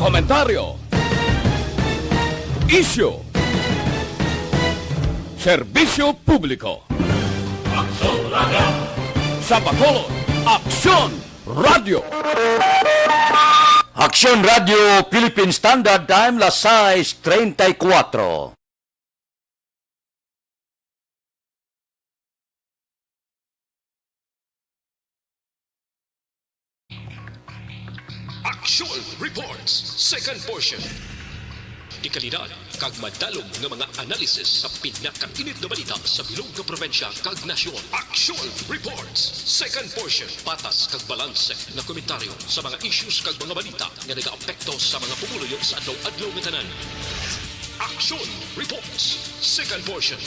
komentaryo, isyu, serbisyo publiko. Aksyon Radio! Sa Bacolod, Aksyon Radio! Aksyon Radio Philippine Standard Time, las 6:34. Action Reports, second portion. Di kalidad, kag madalong ng mga analisis sa pinakainit na balita sa bilog na probensya kag nasyon. Action Reports, second portion. Patas kag balanse na komentaryo sa mga issues kag mga balita nga nag-aapekto sa mga pumuluyo sa adlaw-adlaw nga tanan. Action Reports, second portion.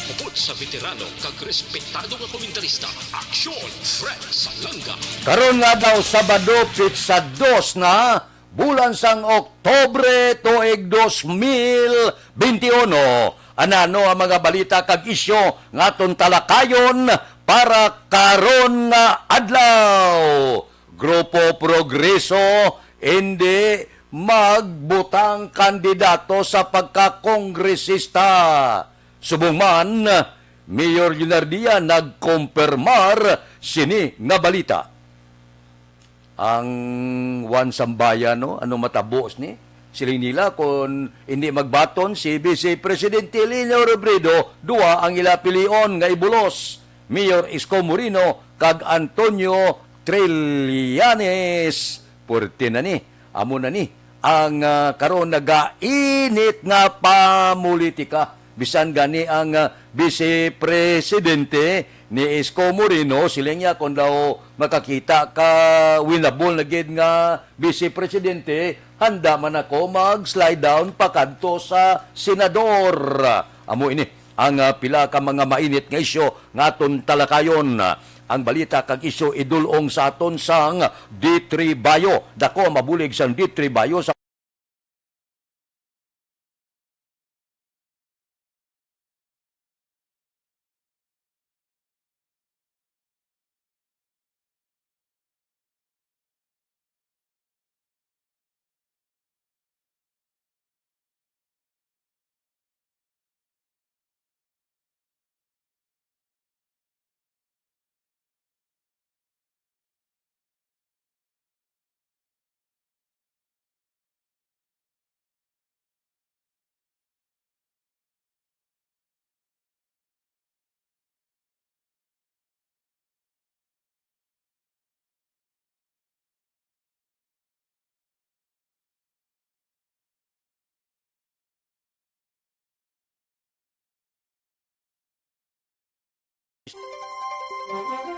Upod sa veterano kag respetado nga komentarista, Aksyon Fred Salanga. Karon nga daw Sabado, pitsa 2 na bulan sang Oktobre tuig 2021. Anano ang mga balita kag isyo nga aton talakayon para karon nga adlaw. Grupo Progreso hindi magbutang kandidato sa pagkakongresista. Subong man, Mayor Leonardia nagkumpirmar sini nga balita. Ang Juan Sambayan, no? Ano matabos ni? Siling nila kung hindi magbaton si Vice Presidente Lino Robredo, dua ang ilapilion nga ibulos. Mayor Isko Moreno kag Antonio Trillanes. Purti na ni, amo na ni, ang karon nagainit nga pamulitika. Bisan gani ang Vice Presidente ni Isko Moreno, sila niya kung daw makakita ka winable na gid nga Vice Presidente, handa man ako mag-slide down pakadto sa senador. Amo ini ang pila ka mga mainit nga isyo nga aton talakayon. Ang balita kag isyo idulong sa aton sang D3 Bayo. Dako mabulig sang D3 Bayo sa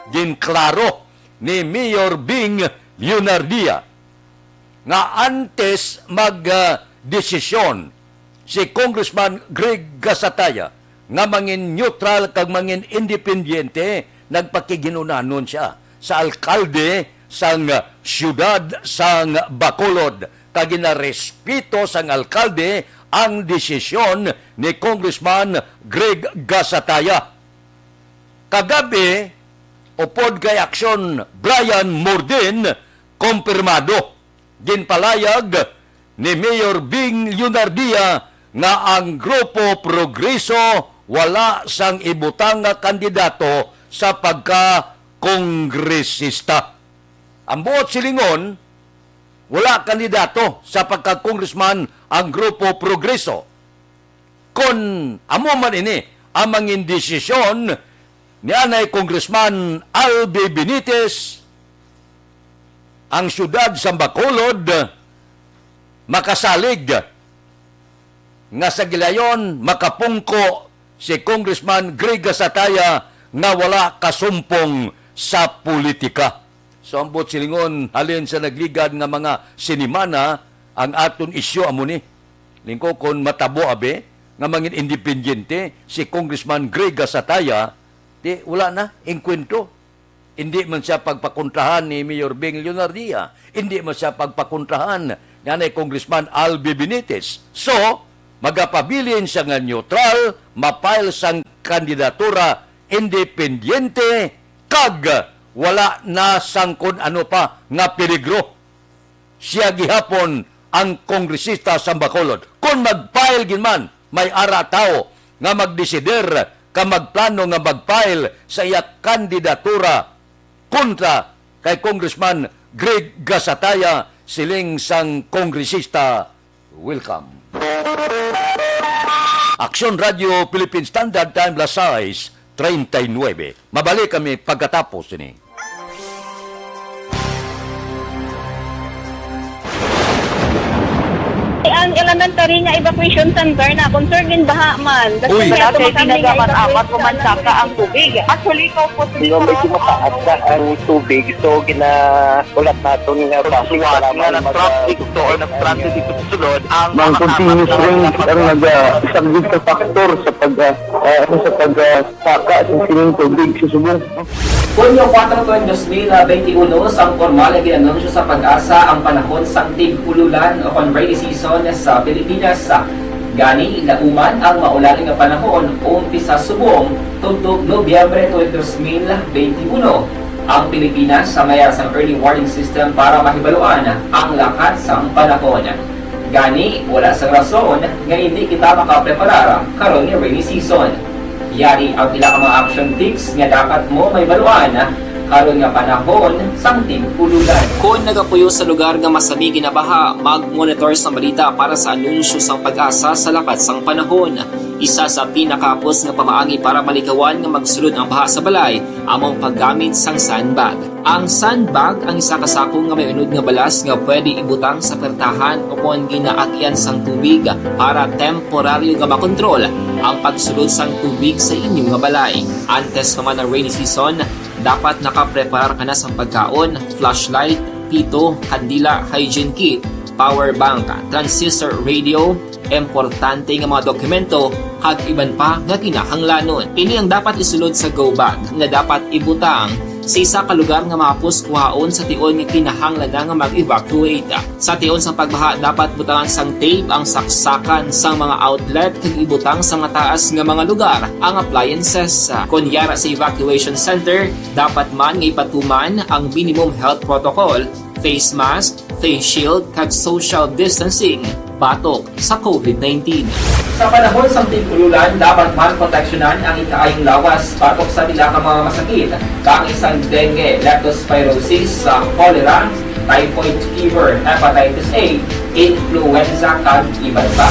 ginklaro ni Mayor Bing Leonardia nga antes mag-desisyon si Congressman Greg Gasataya nga mangin neutral kag mangin independyente, nagpakiginunanon siya sa alkalde sang siyudad sang Bacolod kag ginarespeto sang alkalde ang desisyon ni Congressman Greg Gasataya. Kagabi, upod kay aksyon Brian Morden, kumpirmado. Ginpalayag ni Mayor Bing Leonardia nga ang Grupo Progreso wala sang ibutang nga kandidato sa pagka-kongresista. Ang buot silingon, wala kandidato sa pagka-congressman ang Grupo Progreso. Kung amo man ini ang mangin desisyon ni anay Congressman Albi Benitez, ang syudad sa Bacolod makasalig nga sa gilayon makapungko si Congressman Greg Gasataya nga wala kasumpong sa politika. So ang buot silingon halin sa nagligad nga mga sinimana ang aton isyu amo ni. Lingko kon matabo abe nga mangin independyente si Congressman Greg Gasataya, di wala na engkwentro. Hindi man siya pagpakontrahan ni Mayor Bing Leonardia. Hindi man siya pagpakontrahan ni anay Congressman Albi Benitez. So, magapabilin siya nga neutral, mapile sang kandidatura independyente, kag wala na sangkon ano pa nga peligro. siya gihapon ang kongresista sa Bacolod. Kung mag-file ginman, may ara tao nga magdesider ka magplano nga mag-file sa iya kandidatura kontra kay Congressman Greg Gasataya, siling sang kongresista. Welcome. Aksyon Radio Philippine Standard Time Las 6:39. Mabalik kami pagkatapos ini. Ang elementary nga evacuation center na concerned din baha man. Uy. Kaya Kasi tumakami nga tinagaman apat evacuation kumansaka ang tubig. Actually, ikaw po Hindi mo medyo mataas na ang tubig. So, ulat natin nga passing para nga ng traffic to or nag-transit dito sa sulod ang Mang continuous rain ang nag-isang sa factor sa pagsaka sa sining tubig sa subong. Hunyo 4, 2021, sang formal ay ginanunsyo sa Pag-asa ang panahon sang tig-ululan o rainy season sa Pilipinas. Gani, lauman ang maulaling nga panahon umpisa subong tuntog Nobyembre 2021. Ang Pilipinas sa mayroon sang early warning system para mahibaluan ang lakat sang panahon. Gani, wala sang rason nga hindi kita makapreparar karon ni rainy season. Yari ang pila ka mga action tips nga dapat mo may baluan karon nga panahon sang tig-ululan. Kung nagapuyo sa lugar nga masabi ginabaha, mag-monitor sa balita para sa anunsyo sang Pag-asa sa lakat sang panahon. Isa sa pinakapos nga pamaagi para malikawan nga magsulod ang baha sa balay among paggamit sang sandbag. Ang sandbag ang isa ka sako nga may unod nga balas nga pwede ibutang sa pertahan upon ginaagyan sang tubig para temporaryo nga makontrol ang pagsulod sang tubig sa inyong nga balay. Antes naman ng rainy season, dapat nakaprepare ka na sa pagkaon, flashlight, pito, kandila, hygiene kit, power bank, transistor radio, importante nga mga dokumento, kag iban pa nga kinahanglanon. Ini ang dapat isulod sa go bag nga dapat ibutang sa isa ka lugar nga mapus kuhaon sa tion nga kinahanglan nga mag-evacuate. Sa tion sa pagbaha dapat butangan sang tape ang saksakan sang mga outlet kag ibutang sa mataas nga mga lugar ang appliances. Kunyara sa evacuation center, dapat man nga ipatuman ang minimum health protocol, face mask, face shield kag social distancing batok sa COVID-19. Sa panahon sa tig-ululan, dapat man proteksyonan ang ikaayong lawas batok sa nila ka mga masakit, kang isang dengue, leptospirosis, cholera, typhoid fever, hepatitis A, influenza, kag iban pa.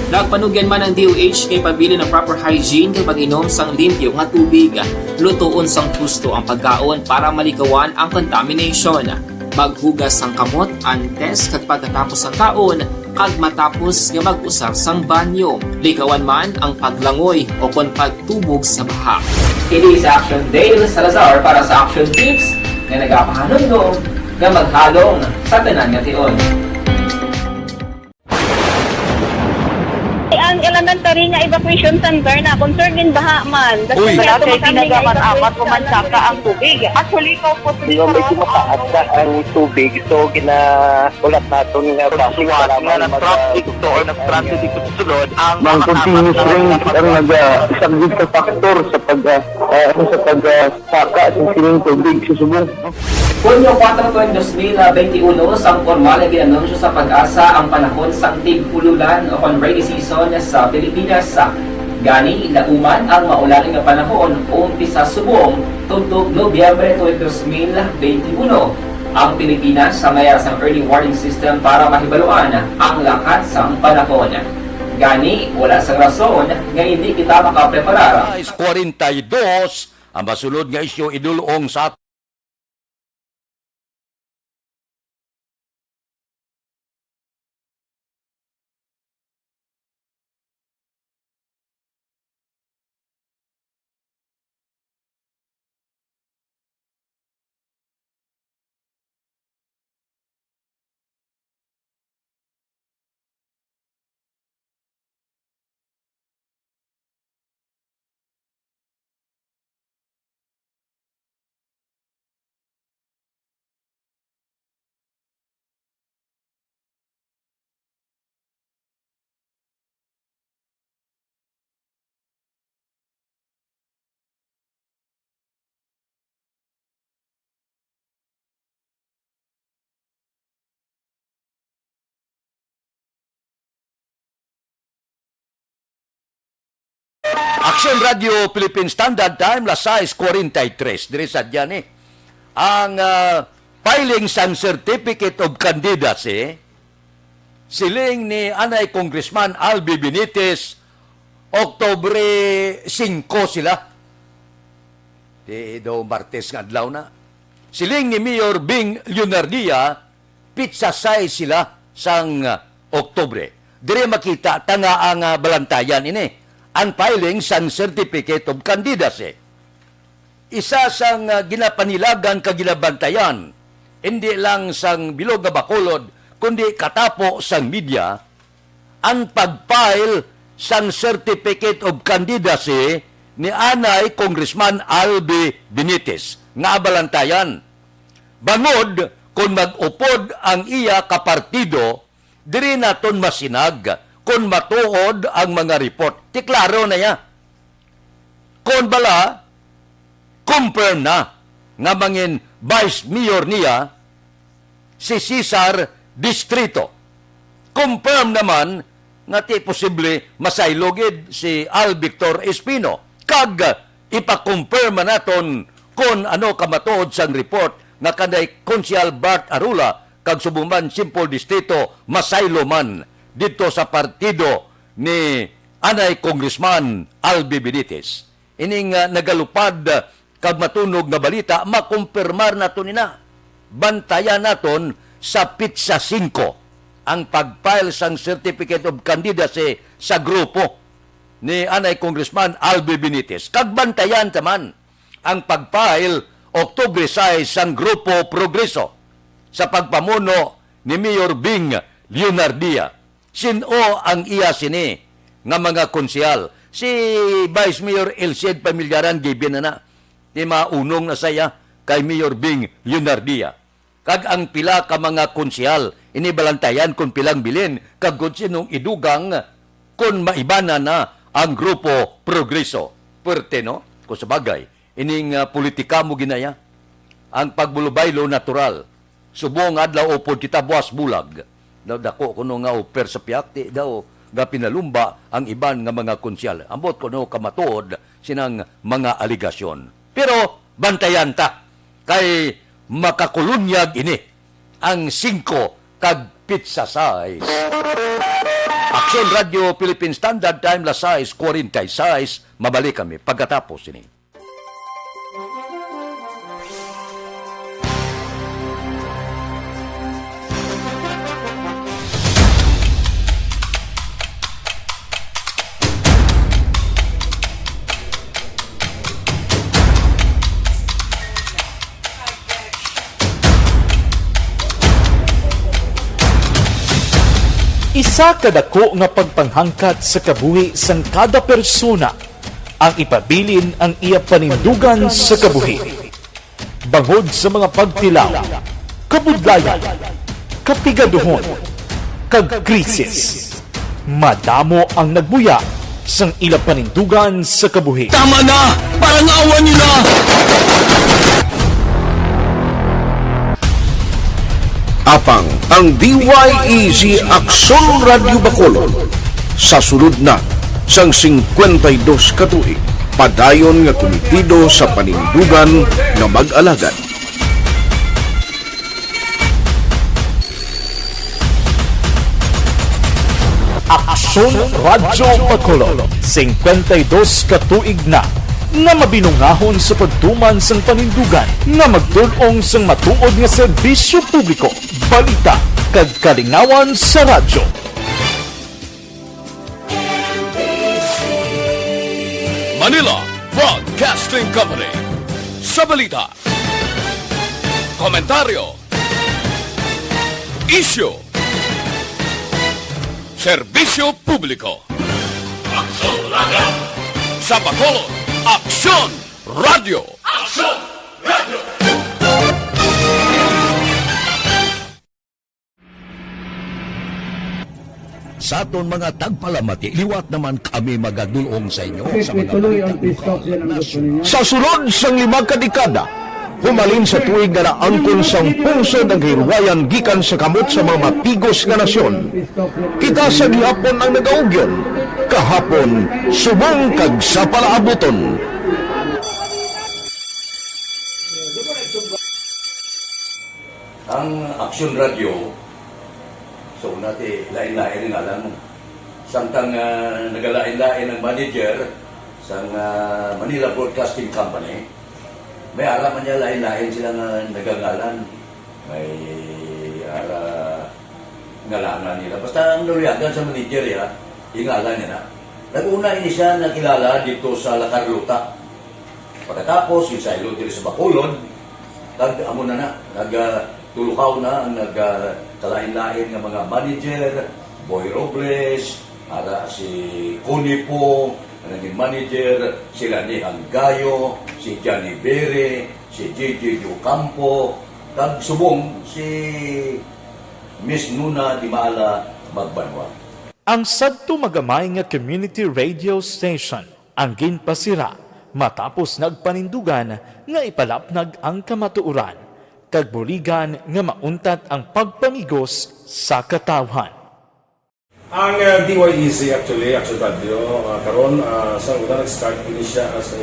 Nagpanugyan man ang DOH kay pabili ng proper hygiene kay pag-inom sang limpyo nga tubig. Lutuon sang husto ang pagkaon para malikawan ang contamination. Maghugas sang kamot antes kag pagkatapos sang kaon kag matapos nga mag-usar sang banyo. Likawan man ang paglangoy o kon pagtubog sa baha. Kini sa Action Dale Salazar para sa Action Tips nga nagapahanundong nga maghalong sa tanan nga tion. Ang elementary nga evacuation center na concerned din baha man. Uy. Kaya Kasi tumakami nga tinagaman apat evacuation kumansaka ang tubig. Actually, ikaw po Hindi mo medyo mataas na ang tubig. So, ulat natin nga passing para nga ng traffic to or nag-transit dito sa sulod ang Mang continuous rain ang nag-isang sa factor sa pagsaka sa sining tubig sa subong. Hunyo 4, 2021, sang formal ay ginanunsyo sa Pag-asa ang panahon sang tig-ululan o rainy season sa Pilipinas. Gani, lauman ang maulaling nga panahon umpisa subong tuntog Nobyembre 2021. Ang Pilipinas sa mayroon sang early warning system para mahibaluan ang lakat sang panahon. Gani, wala sang rason nga hindi kita makapreparar. 42 ang masulod nga isyu idulong sa Action Radio Philippine Standard Time, las 6:43. Diri sa dyan ang filing sang Certificate of Candidacy, siling ni Anay Congressman Albi Benitez, Oktubre 5 sila. Di daw Martes nga adlaw na. Siling ni Mayor Bing Leonardia, pizza size sila sang Oktubre. Dire makita tanga ang balantayan ini. Ang filing sang Certificate of Candidacy. Isa sang ginapanilagan kaginabantayan, hindi lang sang bilog nga Bacolod, kundi katapo sang media, ang pag-file sang Certificate of Candidacy ni Anay Congressman Albi Benitez nga balantayan. Bangod kung mag-upod ang iya kapartido, diri naton masinag kung matuod ang mga report. Ti klaro na ya. Kung bala, confirm na nga mangin Vice Mayor niya si Cesar Distrito. Confirm naman nga ti posible masaylogid si Al Victor Espino. Kag ipakonfirm naton kung ano kamatuod sang report nga kanay Konsyal Bart Arula kag Subuman Simple Distrito masaylo man dito sa partido ni Anay Congressman Albi Benitez. Ining nagalupad kag matunog nga balita, makumpirmar nato nina. Bantayan naton sa Pizza 5 ang pag-file sang Certificate of Candidacy sa grupo ni Anay Congressman Albi Benitez. Kag bantayan taman ang pag-file Oktubre 6 sang Grupo Progreso sa pagpamuno ni Mayor Bing Leonardia. Sino ang iya sini nga mga konsyal? Si Vice Mayor Elced Pamilyaran giben na di maunong na saya kay Mayor Bing Leonardia. Kag ang pila ka mga konsyal inibalantayan kung pilang bilin kag kung sinong idugang kung maibana na ang Grupo Progreso. Pwerte no? Kung sabagay, ining politika mo ginaya. Ang pagbulubaylo natural. Subong adlaw upod kita buwas bulag. Daw dako kuno nga oper sa piakti daw nga pinalumba ang iban nga mga konsyal. Ambot kuno kamatuod sinang mga aligasyon. Pero bantayan ta kay makakulunyag ini ang 5 kag pizza size. Action Radio Philippine Standard Time las 6:46. Mabalik kami pagkatapos ini. Isa kadako nga pagpanghangkat sa kabuhi sang kada persona ang ipabilin ang iya panindugan sa kabuhi. Bangod sa mga pagtilaw, kabudlayan, kapigaduhon, kag krisis. Madamo ang nagbuya sang ila panindugan sa kabuhi. Tama na! Parang awan nyo na! Apang ang DYEZ Action Radio Bacolod sa sulod na sang 52 katuig padayon nga komitido sa panindugan nga mag-alagad. Action Radio Bacolod 52 katuig na nga mabinungahon sa pagtuman sang panindugan nga magtulong sang matuod nga serbisyo publiko, balita kag kalingawan sa radyo. Manila Broadcasting Company. Sa balita, komentaryo, issue, serbisyo publiko. Action Radio! Sa Bacolod, Action Radio! Action Radio! Sa aton mga tagpalamati, liwat naman kami magadulong sa inyo sa mga Ituloy ang peace talk yan ang gusto ninyo. Sa sulod sang 5 kadekada, Humalin sa tuig nga naangkon sang pungsod ang hirwayan gikan sa kamot sa mga mapigos nga nasyon. Kita sa gihapon ang nagaugyon, kahapon subong kag sa palaabuton. Ang Aksyon Radio, so natin lain-lain ang alam mo. Samtang nagalain-lain ang manager sa Manila Broadcasting Company, may araman niya lain-lain silang nagangalan. May ngalangan nila. Basta ang naluyagan sa manager ya, ingalan niya na. Nag-una ini siya nakilala dito sa La Carlota. Pagkatapos, yung sa dito sa Bacolod, amo na nagtulukaw na ang nagkalain-lain ng mga manager, Boy Robles, si Connie po, ang naging manager, sila ni Hanggayo, si Johnny Bere, si JJ Ocampo, kag subong si Miss Nuna Dimala Magbanwa. Ang sadto magamay nga community radio station ang ginpasira matapos nagpanindugan nga ipalapnag ang kamatuoran kag buligan nga mauntat ang pagpamigos sa katawhan. Ang DYEZ actually, Action Radio, karon sa una nag-start ini siya as a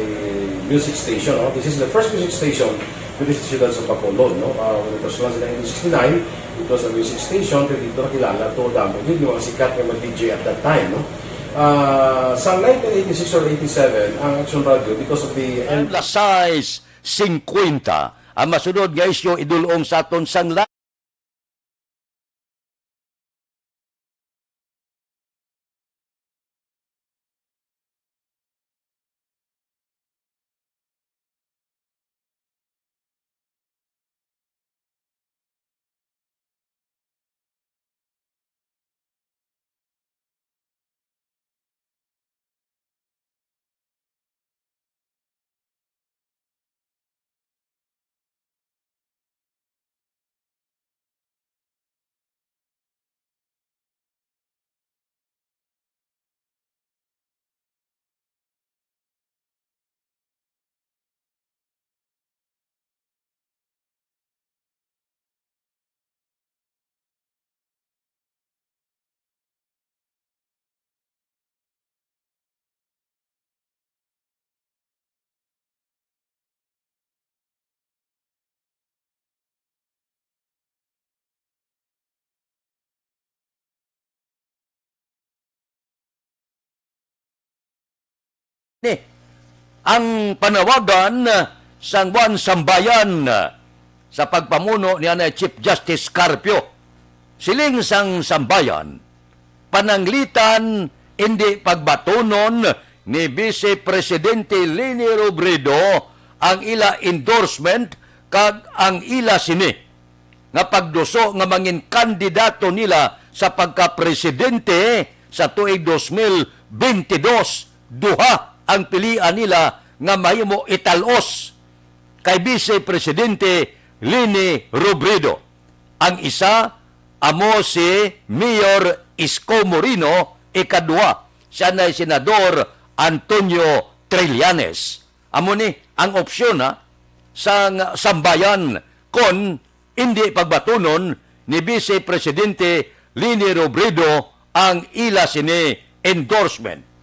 music station. No? This is the first music station with this ciudad sa Bacolod. No? When it was launched in 1969, it was a music station. Pero dito nakilala to damo yung mga sikat na DJ at that time. No? Sa 1986 or 87, ang Action Radio, because of the... Alas 6:50, ang masunod nga isyo idulong sa aton sang ang panawagan sang buwan sambayan sa pagpamuno ni Chief Justice Carpio. Siling sang sambayan, pananglitan hindi pagbatunon ni Vice Presidente Leni Robredo ang ila endorsement kag ang ila sini nga pagduso nga mangin kandidato nila sa pagka-presidente sa tuig 2022. Duha ang pilian nila nga mahimo italos kay Vice Presidente Leni Robredo. Ang isa, amo si Mayor Isko Moreno, ikadua, siya na Senador Antonio Trillanes. Amo ni ang opsyon sa sambayan kon hindi pagbatunon ni Vice Presidente Leni Robredo ang ila sini endorsement.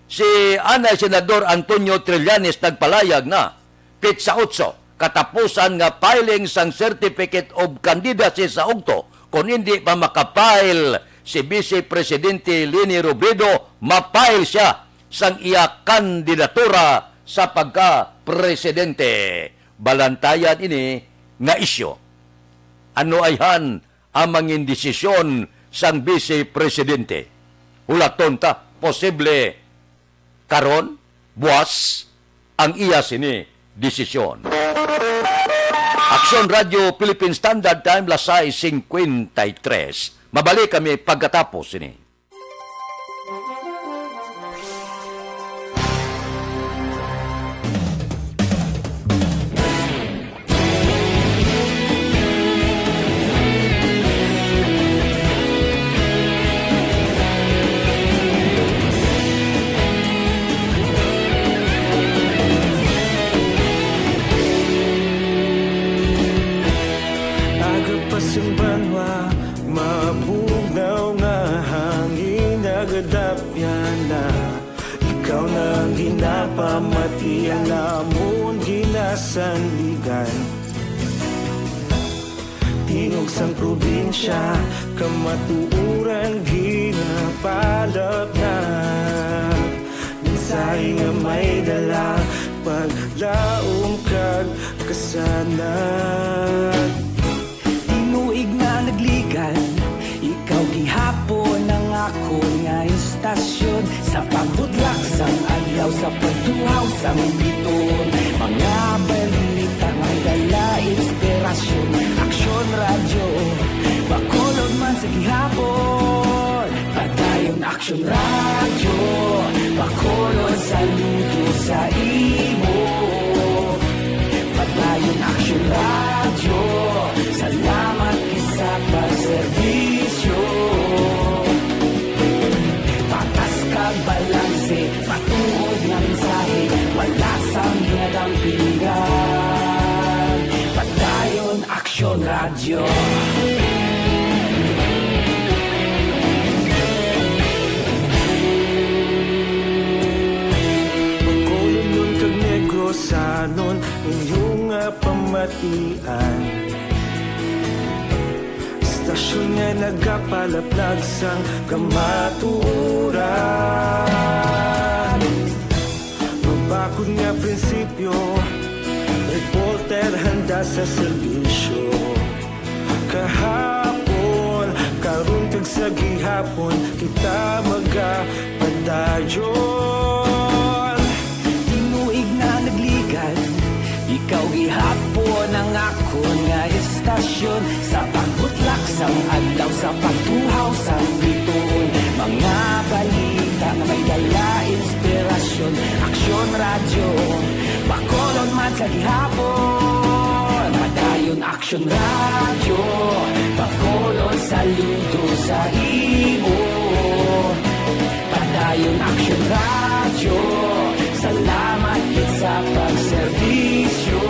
Si Senador Antonio Trillanes nagpalayag na pitsa 8 katapusan nga filing sang Certificate of Candidacy sa Ugto. Kung hindi pa makapile si Vice Presidente Leni Robredo, mapile siya sang iya kandidatura sa pagka-presidente. Balantayan ini nga isyo. Ano ayhan ang mangin desisyon sang Vice Presidente? Hulaton ta, posible karon, buwas, ang iya sini desisyon. Aksyon Radio Philippine Standard Time, las 6:53. Mabalik kami pagkatapos ini. Di alamon ginasandigan Tingog sang probinsya Kamatuuran ginapalap na Minsay nga may dala Paglaom kag kasanat Tinuig na nagligan Ikaw gihapon ang ako nga istasyon Sa pagbutlak sang adlaw Sa pagtuhaw sang biton Mga balita may dala inspirasyon Aksyon radyo Bakolod man sa gihapon Padayon aksyon radyo Bakolod saludo sa imo Padayon aksyon radyo Salamat kisa pagserbisyo Patas kag balanse Patuod ng mensahe Wala sang hinadampingan Padayon aksyon radyo Sanon inyong pamatian Istasyon nga nagapalaplag sang kamaturan Mabakod nga prinsipyo Reporter handa sa serbisyo Kahapon, karun kag sa gihapon Kita magapadayon Tinuig na nagligan Ikaw gihapon ang ako nga istasyon Sa pagbutlak sang adlaw Sa pagtuhaw sang biton Mga balita nga may dala inspirasyon Aksyon radyo Bakolon man sa gihapon Padayon aksyon radyo Bakolon saludo sa imo Padayon aksyon radyo Salamat sa pagserbisyo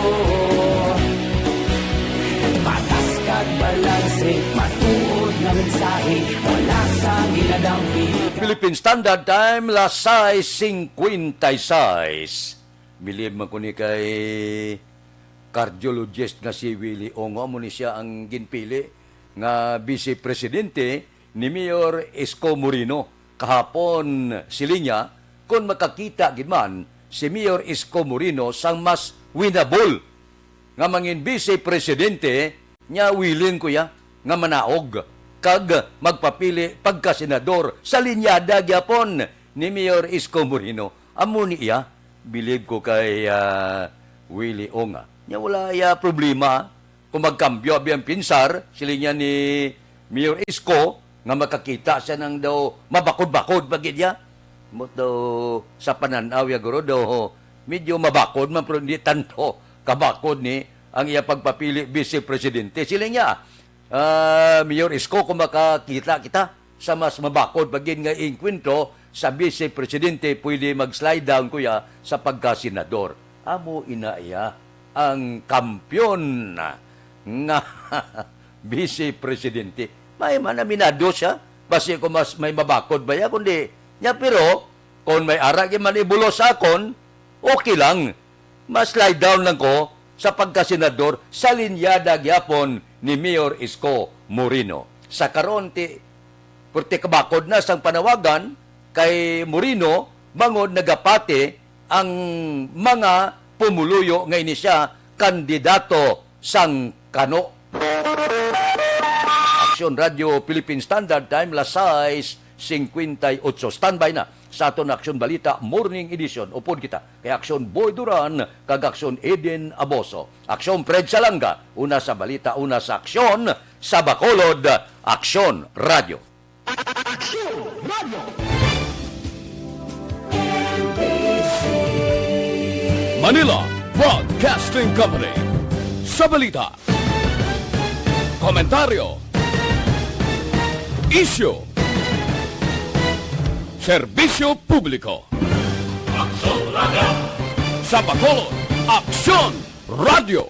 Patas kag balanse Matuod na mensahe Wala sa ginadampi Philippine Standard Time, las 6:56. Bilib man ko ni kay cardiologist nga si Willie Ongo. Amo ni siya ang ginpili nga Vice Presidente ni Mayor Isko Moreno. Kahapon silinya kung makakita gid man si Mayor Isko Moreno sang mas winnable nga mangin Vice Presidente nya willing kuya nga manaog kag magpapili pagka-senador sa linyada gyapon ni Mayor Isko Moreno. Amo ni iya bilib ko kay Willie Onga. Nya wala ya problema kung magkambyo biyang pinsar silinya ni Mayor Isko nga makakita siya nang daw mabakod-bakod bagid ya. Mo daw sa pananaw ya guro daw medyo mabakod man pero hindi tanto kabakod ni ang iya pagpapili Vice Presidente. Silinya Mayor Isko kung makakita kita sa mas mabakod bagid nga inkwento sa Vice Presidente pwede mag-slide down kuya sa pagka-senador. Amo inaiya ang kampyon nga Vice Presidente. May manaminado siya. Basi kung mas may mabakod ba ya, kundi niya pero kung may arag man ibulo sa akon, okay lang. Mas-slide down lang ko sa pagka-senador sa linyada gyapon ni Mayor Isko Moreno. Sa karon purti kabakod na sang panawagan kay Moreno bangod nagapati ang mga pumuluyo ngayon siya kandidato sang kano. Aksyon Radio Philippine Standard Time, las 6:58. Standby na sa aton Aksyon Balita Morning Edition. Upod kita kay Aksyon Boy Duran kag Aksyon Eden Aboso. Aksyon Fred Salanga, una sa balita, una sa aksyon sa Bacolod, Aksyon Radio. Aksyon Radio. Manila Broadcasting Company. Sa balita, komentaryo, issue, serbisyo publiko. Aksyon Radio. Sa Bacolod, Aksyon Radio.